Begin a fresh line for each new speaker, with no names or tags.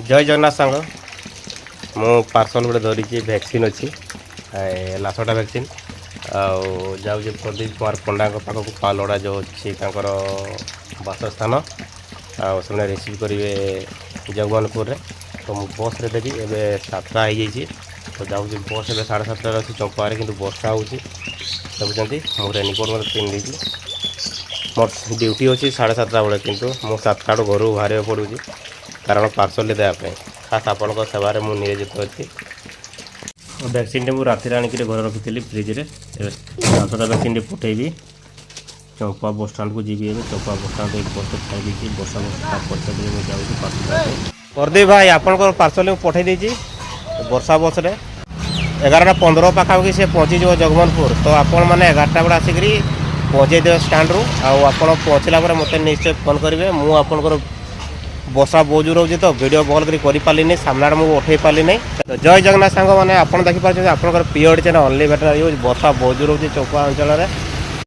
जय जगन्नाथ सांग मु पार्सल गोटे धरी भैक्सीन अच्छी लासटा भैक्सीन आउे प्रदीप कुमार पंडा पाखक पालड़ा जो अच्छी बासस्थान आने रिसीव करेंगे जगमोहनपुर रे तो मुझ बस रे देवी एवं 7टा हो जाइए तो जाऊँ बस ए 7:30 अच्छी चंपारे कि वर्षा हो देखुं मो रेनकोट मतलब पिंध मोर ड्यूटी अच्छी 7:30 बेले किंतु मु 7टा घर बाहर पड़ू कारण पार्सल देवाई खास आपण सेवार मुझे नियोजित अच्छी वैक्सीन मुझे राति आणिक घर रखी फ्रिज्रे 7टा वैक्सीन पठेबी चौपा बस स्टाण्ड को जी चौपा बस स्टाण्ड एक बस खाई बसा बसा पचार मुझे जाऊँगी पार्सल प्रदीप भाई आपंकर पार्सल पठे देती वर्षा बस रे 11:15 पाखापाखि से पहुँची जो जगमोहनपुर तो आपण मैंने 11टा बेले आसिक पहुँचे देव स्टाण्ड रू आप पहुँचला मत निश्चय फोन करेंगे मुझे बसा बहुत जोर हो तो वीडियो भल कर सामना मुझे उठे पारि नहीं तो जय जगन्नाथ सांग मैंने आप देखिपारे आप प्रिय चैनल ओनली बेटर यूज बसा बहुत जोर हो चौपा अंचल